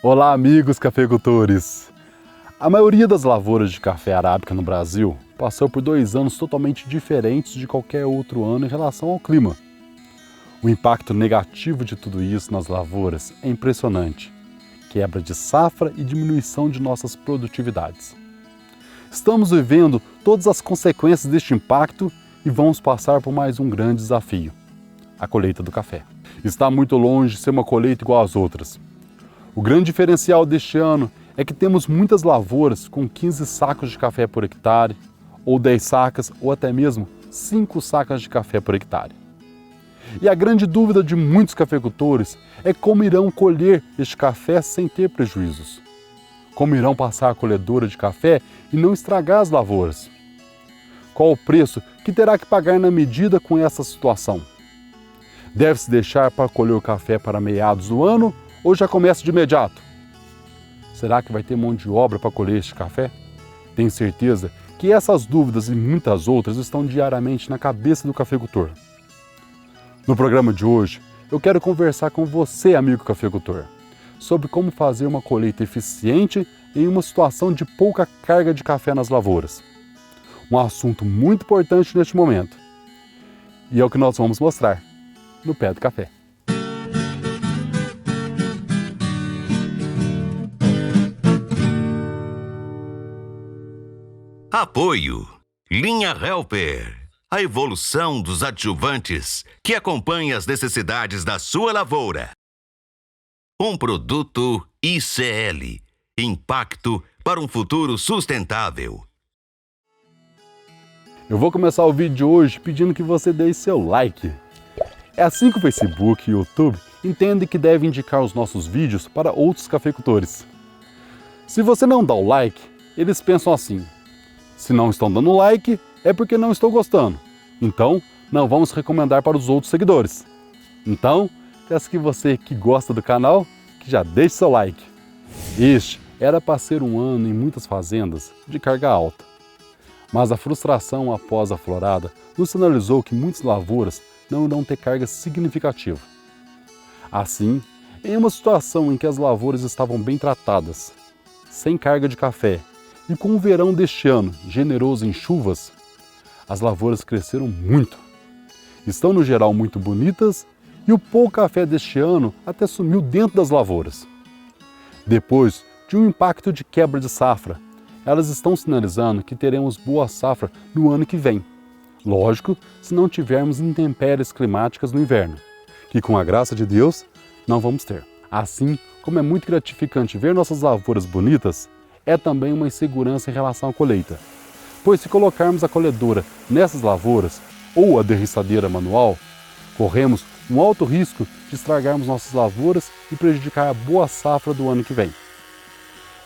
Olá, amigos cafeicultores! A maioria das lavouras de café arábica no Brasil passou por 2 anos totalmente diferentes de qualquer outro ano em relação ao clima. O impacto negativo de tudo isso nas lavouras é impressionante. Quebra de safra e diminuição de nossas produtividades. Estamos vivendo todas as consequências deste impacto e vamos passar por mais um grande desafio: a colheita do café. Está muito longe de ser uma colheita igual às outras. O grande diferencial deste ano é que temos muitas lavouras com 15 sacos de café por hectare, ou 10 sacas, ou até mesmo 5 sacas de café por hectare. E a grande dúvida de muitos cafeicultores é como irão colher este café sem ter prejuízos. Como irão passar a colhedora de café e não estragar as lavouras? Qual o preço que terá que pagar na medida com essa situação? Deve-se deixar para colher o café para meados do ano ou já começa de imediato? Será que vai ter mão de obra para colher este café? Tenho certeza que essas dúvidas e muitas outras estão diariamente na cabeça do cafeicultor. No programa de hoje, eu quero conversar com você, amigo cafeicultor, sobre como fazer uma colheita eficiente em uma situação de pouca carga de café nas lavouras. Um assunto muito importante neste momento. E é o que nós vamos mostrar no Pé do Café. Apoio Linha Helper, a evolução dos adjuvantes que acompanha as necessidades da sua lavoura. Um produto ICL, impacto para um futuro sustentável. Eu vou começar o vídeo de hoje pedindo que você deixe seu like. É assim que o Facebook e o YouTube entendem que devem indicar os nossos vídeos para outros cafeicultores. Se você não dá o like, eles pensam assim: se não estão dando like, é porque não estou gostando. Então, não vamos recomendar para os outros seguidores. Então, peço que você que gosta do canal, que já deixe seu like. Este era para ser um ano em muitas fazendas de carga alta. Mas a frustração após a florada nos sinalizou que muitas lavouras não irão ter carga significativa. Assim, em uma situação em que as lavouras estavam bem tratadas, sem carga de café e com o verão deste ano generoso em chuvas, as lavouras cresceram muito. Estão no geral muito bonitas e o pouco café deste ano até sumiu dentro das lavouras. Depois de um impacto de quebra de safra, elas estão sinalizando que teremos boa safra no ano que vem. Lógico, se não tivermos intempéries climáticas no inverno, que com a graça de Deus não vamos ter. Assim como é muito gratificante ver nossas lavouras bonitas, é também uma insegurança em relação à colheita. Pois se colocarmos a colhedora nessas lavouras ou a derriçadeira manual, corremos um alto risco de estragarmos nossas lavouras e prejudicar a boa safra do ano que vem.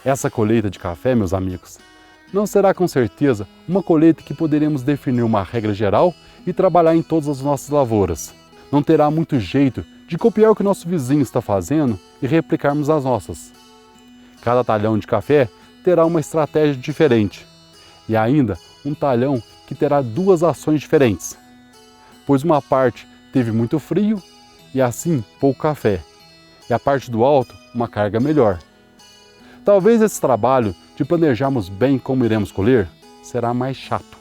Essa colheita de café, meus amigos, não será com certeza uma colheita que poderemos definir uma regra geral e trabalhar em todas as nossas lavouras. Não terá muito jeito de copiar o que nosso vizinho está fazendo e replicarmos as nossas. Cada talhão de café terá uma estratégia diferente e ainda um talhão que terá 2 ações diferentes, pois uma parte teve muito frio e assim pouco café, e a parte do alto uma carga melhor. Talvez esse trabalho de planejarmos bem como iremos colher será mais chato,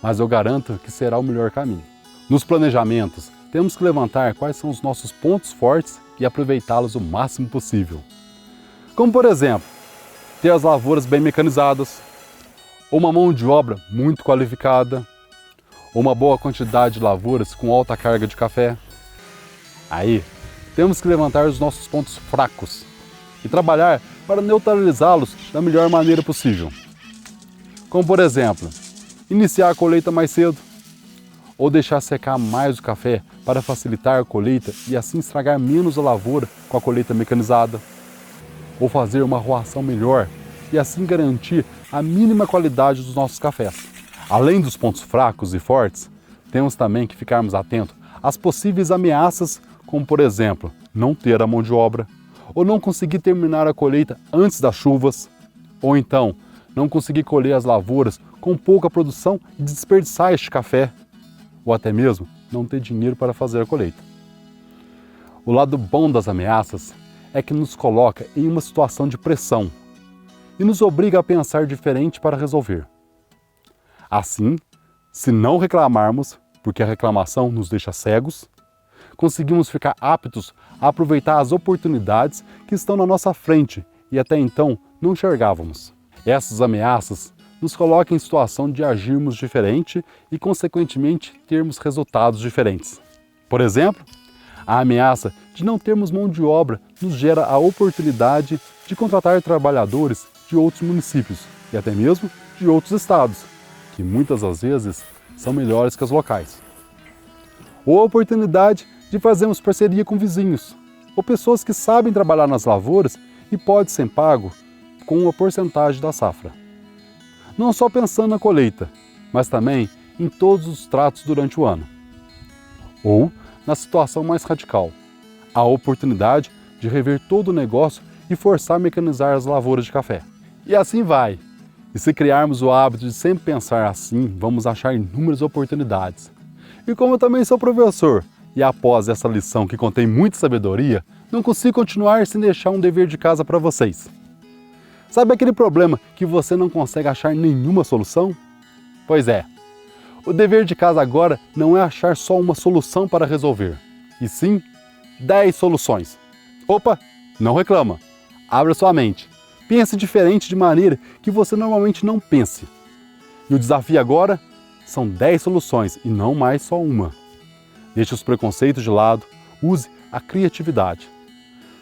mas eu garanto que será o melhor caminho. Nos planejamentos, temos que levantar quais são os nossos pontos fortes e aproveitá-los o máximo possível. Como por exemplo, ter as lavouras bem mecanizadas, ou uma mão de obra muito qualificada, ou uma boa quantidade de lavouras com alta carga de café. Aí, temos que levantar os nossos pontos fracos e trabalhar para neutralizá-los da melhor maneira possível. Como por exemplo, iniciar a colheita mais cedo, ou deixar secar mais o café para facilitar a colheita e assim estragar menos a lavoura com a colheita mecanizada, ou fazer uma arruação melhor e assim garantir a mínima qualidade dos nossos cafés. Além dos pontos fracos e fortes, temos também que ficarmos atentos às possíveis ameaças, como por exemplo, não ter a mão de obra, ou não conseguir terminar a colheita antes das chuvas, ou então não conseguir colher as lavouras com pouca produção e desperdiçar este café, ou até mesmo não ter dinheiro para fazer a colheita. O lado bom das ameaças é que nos coloca em uma situação de pressão e nos obriga a pensar diferente para resolver. Assim, se não reclamarmos, porque a reclamação nos deixa cegos, conseguimos ficar aptos a aproveitar as oportunidades que estão na nossa frente e até então não enxergávamos. Essas ameaças nos colocam em situação de agirmos diferente e, consequentemente, termos resultados diferentes. Por exemplo, a ameaça de não termos mão de obra nos gera a oportunidade de contratar trabalhadores de outros municípios e até mesmo de outros estados, que muitas das vezes são melhores que as locais. Ou a oportunidade de fazermos parceria com vizinhos, ou pessoas que sabem trabalhar nas lavouras e pode ser pago com uma porcentagem da safra. Não só pensando na colheita, mas também em todos os tratos durante o ano. Ou, na situação mais radical, a oportunidade de rever todo o negócio e forçar a mecanizar as lavouras de café. E assim vai. E se criarmos o hábito de sempre pensar assim, vamos achar inúmeras oportunidades. E como eu também sou professor, e após essa lição que contém muita sabedoria, não consigo continuar sem deixar um dever de casa para vocês. Sabe aquele problema que você não consegue achar nenhuma solução? Pois é, o dever de casa agora não é achar só uma solução para resolver, e sim 10 soluções. Opa, não reclama, abra sua mente, pense diferente de maneira que você normalmente não pense. E o desafio agora são 10 soluções e não mais só uma. Deixe os preconceitos de lado, use a criatividade.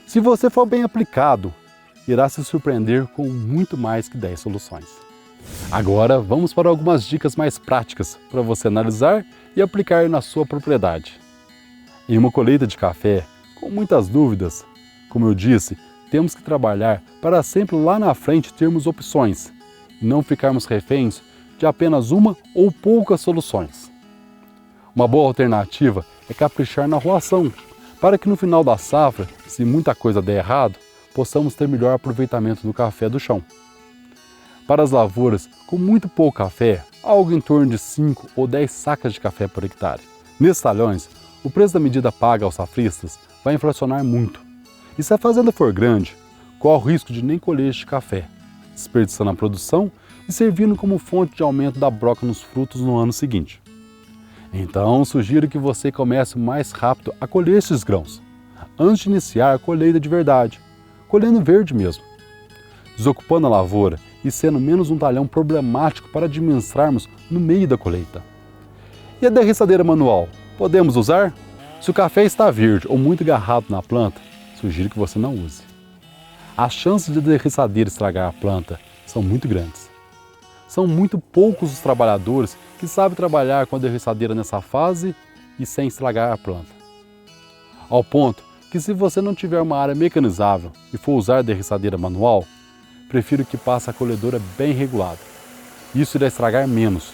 Se você for bem aplicado, irá se surpreender com muito mais que 10 soluções. Agora vamos para algumas dicas mais práticas para você analisar e aplicar na sua propriedade. Em uma colheita de café, com muitas dúvidas, como eu disse, temos que trabalhar para sempre lá na frente termos opções e não ficarmos reféns de apenas uma ou poucas soluções. Uma boa alternativa é caprichar na roação, para que no final da safra, se muita coisa der errado, possamos ter melhor aproveitamento do café do chão. Para as lavouras com muito pouco café, algo em torno de 5 ou 10 sacas de café por hectare. Nesses talhões, o preço da medida paga aos safristas vai inflacionar muito. E se a fazenda for grande, corre o risco de nem colher este café, desperdiçando a produção e servindo como fonte de aumento da broca nos frutos no ano seguinte. Então, sugiro que você comece o mais rápido a colher esses grãos, antes de iniciar a colheita de verdade, colhendo verde mesmo, desocupando a lavoura e sendo menos um talhão problemático para administrarmos no meio da colheita. E a derriçadeira manual, podemos usar? Se o café está verde ou muito agarrado na planta, sugiro que você não use. As chances de a derriçadeira estragar a planta são muito grandes. São muito poucos os trabalhadores que sabem trabalhar com a derriçadeira nessa fase e sem estragar a planta. Ao ponto que, se você não tiver uma área mecanizável e for usar a derriçadeira manual, prefiro que passe a colhedora bem regulada. Isso irá estragar menos.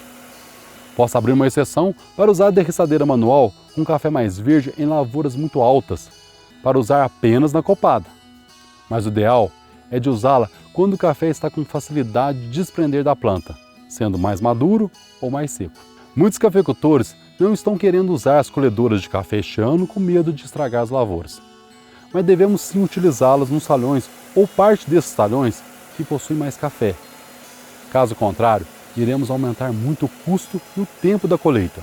Posso abrir uma exceção para usar a derriçadeira manual com café mais verde em lavouras muito altas, para usar apenas na copada. Mas o ideal é de usá-la quando o café está com facilidade de desprender da planta, sendo mais maduro ou mais seco. Muitos cafeicultores não estão querendo usar as colhedoras de café este ano com medo de estragar as lavouras. Mas devemos sim utilizá-las nos talhões ou parte desses talhões que possuem mais café. Caso contrário, iremos aumentar muito o custo e o tempo da colheita.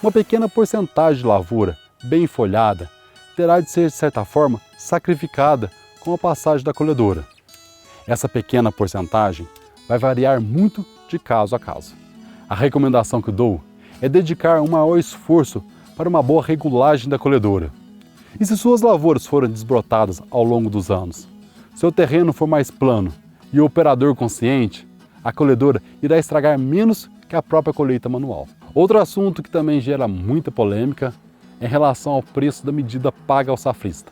Uma pequena porcentagem de lavoura, bem folhada, terá de ser, de certa forma, sacrificada com a passagem da colhedora. Essa pequena porcentagem vai variar muito de caso a caso. A recomendação que dou é dedicar um maior esforço para uma boa regulagem da colhedora. E se suas lavouras forem desbrotadas ao longo dos anos, seu terreno for mais plano e o operador consciente, a colhedora irá estragar menos que a própria colheita manual. Outro assunto que também gera muita polêmica é em relação ao preço da medida paga ao safrista.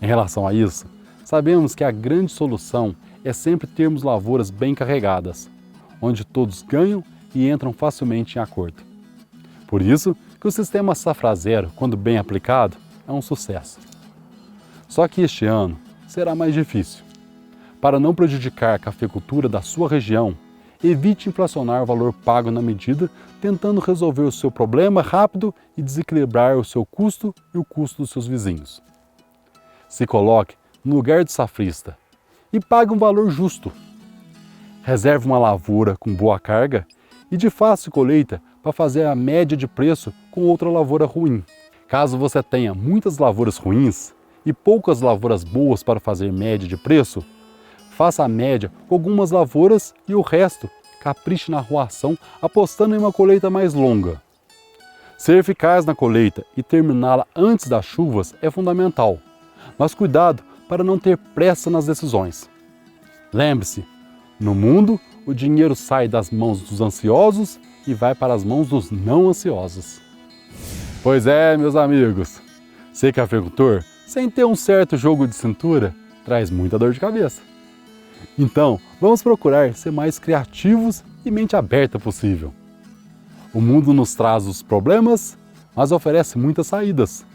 Em relação a isso, sabemos que a grande solução é sempre termos lavouras bem carregadas, onde todos ganham e entram facilmente em acordo. Por isso que o sistema Safra Zero, quando bem aplicado, é um sucesso. Só que este ano será mais difícil. Para não prejudicar a cafeicultura da sua região, evite inflacionar o valor pago na medida, tentando resolver o seu problema rápido e desequilibrar o seu custo e o custo dos seus vizinhos. Se coloque no lugar do safrista e pague um valor justo. Reserve uma lavoura com boa carga e de fácil colheita para fazer a média de preço com outra lavoura ruim. Caso você tenha muitas lavouras ruins e poucas lavouras boas para fazer média de preço, faça a média com algumas lavouras e o resto capriche na arruação apostando em uma colheita mais longa. Ser eficaz na colheita e terminá-la antes das chuvas é fundamental, mas cuidado para não ter pressa nas decisões. Lembre-se, no mundo o dinheiro sai das mãos dos ansiosos e vai para as mãos dos não ansiosos. Pois é, meus amigos, ser cafeicultor sem ter um certo jogo de cintura traz muita dor de cabeça. Então, vamos procurar ser mais criativos e mente aberta possível. O mundo nos traz os problemas, mas oferece muitas saídas,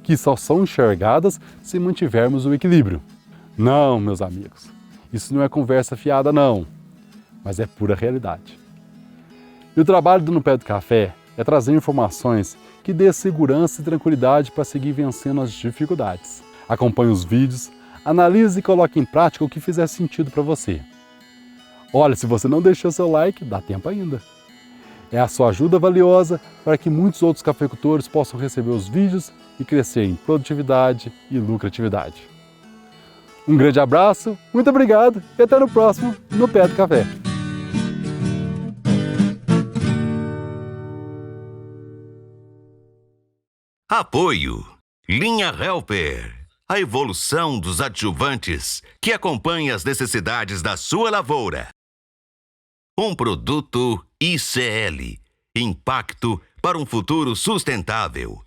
que só são enxergadas se mantivermos o equilíbrio. Não, meus amigos, isso não é conversa fiada não, mas é pura realidade. E o trabalho do No Pé do Café é trazer informações que dê segurança e tranquilidade para seguir vencendo as dificuldades. Acompanhe os vídeos, analise e coloque em prática o que fizer sentido para você. Olha, se você não deixou seu like, dá tempo ainda. É a sua ajuda valiosa para que muitos outros cafeicultores possam receber os vídeos e crescer em produtividade e lucratividade. Um grande abraço, muito obrigado e até no próximo No Pé do Café. Apoio Linha Helper, a evolução dos adjuvantes que acompanha as necessidades da sua lavoura. Um produto ICL, Impacto para um futuro sustentável.